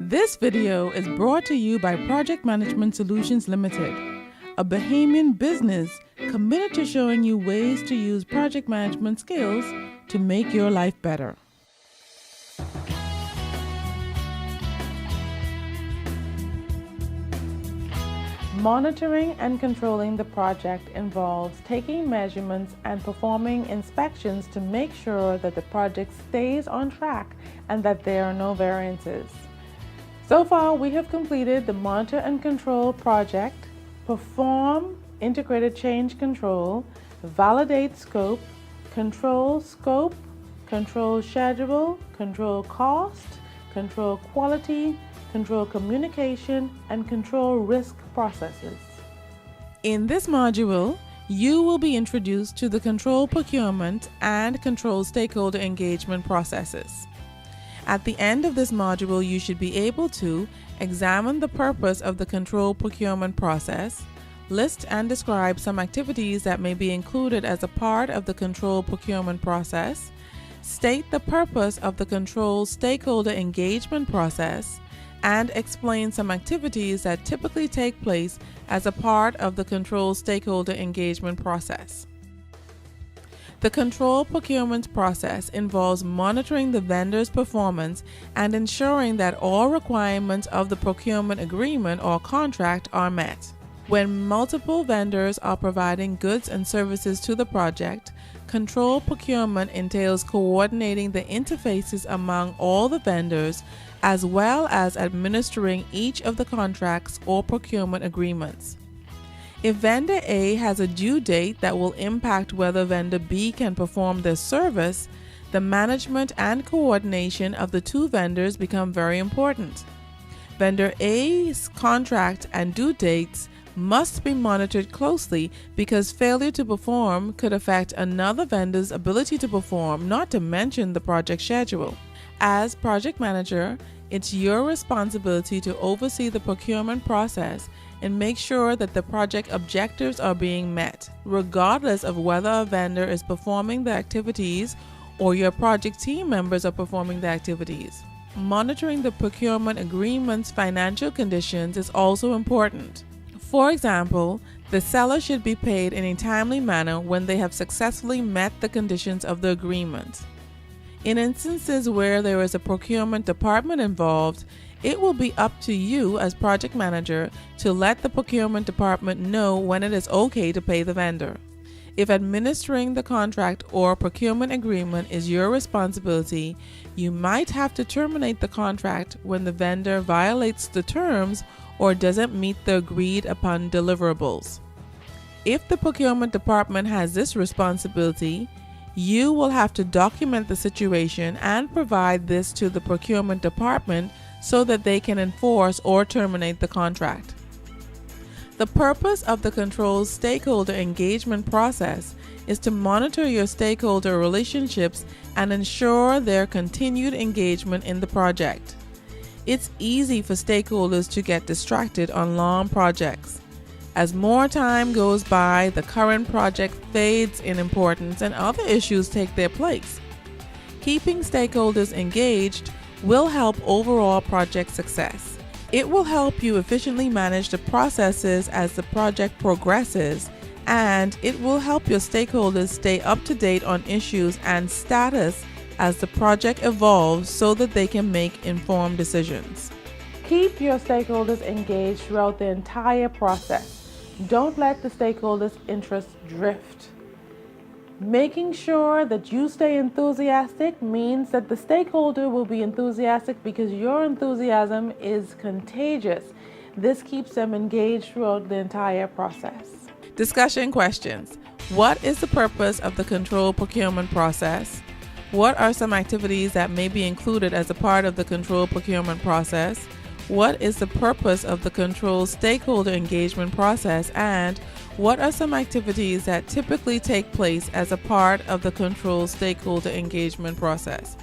This video is brought to you by Project Management Solutions Limited, a Bahamian business committed to showing you ways to use project management skills to make your life better. Monitoring and controlling the project involves taking measurements and performing inspections to make sure that the project stays on track and that there are no variances. So far, we have completed the Monitor and Control project, perform integrated change control, validate scope, control schedule, control cost, control quality, control communication, and control risk processes. In this module, you will be introduced to the control procurement and control stakeholder engagement processes. At the end of this module, you should be able to examine the purpose of the control procurement process, list and describe some activities that may be included as a part of the control procurement process, state the purpose of the control stakeholder engagement process, and explain some activities that typically take place as a part of the control stakeholder engagement process. The control procurement process involves monitoring the vendor's performance and ensuring that all requirements of the procurement agreement or contract are met. When multiple vendors are providing goods and services to the project, control procurement entails coordinating the interfaces among all the vendors as well as administering each of the contracts or procurement agreements. If vendor A has a due date that will impact whether vendor B can perform their service, the management and coordination of the two vendors become very important. Vendor A's contract and due dates must be monitored closely because failure to perform could affect another vendor's ability to perform, not to mention the project schedule. As project manager, it's your responsibility to oversee the procurement process and make sure that the project objectives are being met, regardless of whether a vendor is performing the activities or your project team members are performing the activities. Monitoring the procurement agreement's financial conditions is also important. For example, the seller should be paid in a timely manner when they have successfully met the conditions of the agreement. In instances where there is a procurement department involved, it will be up to you as project manager to let the procurement department know when it is okay to pay the vendor. If administering the contract or procurement agreement is your responsibility, you might have to terminate the contract when the vendor violates the terms or doesn't meet the agreed upon deliverables. If the procurement department has this responsibility, you will have to document the situation and provide this to the procurement department so that they can enforce or terminate the contract. The purpose of the control stakeholder engagement process is to monitor your stakeholder relationships and ensure their continued engagement in the project. It's easy for stakeholders to get distracted on long projects. As more time goes by, the current project fades in importance and other issues take their place. Keeping stakeholders engaged will help overall project success. It will help you efficiently manage the processes as the project progresses, and it will help your stakeholders stay up to date on issues and status as the project evolves so that they can make informed decisions. Keep your stakeholders engaged throughout the entire process. Don't let the stakeholders' interests drift. Making sure that you stay enthusiastic means that the stakeholder will be enthusiastic because your enthusiasm is contagious. This keeps them engaged throughout the entire process. Discussion questions. What is the purpose of the control procurement process? What are some activities that may be included as a part of the control procurement process? What is the purpose of the control stakeholder engagement process, and what are some activities that typically take place as a part of the control stakeholder engagement process?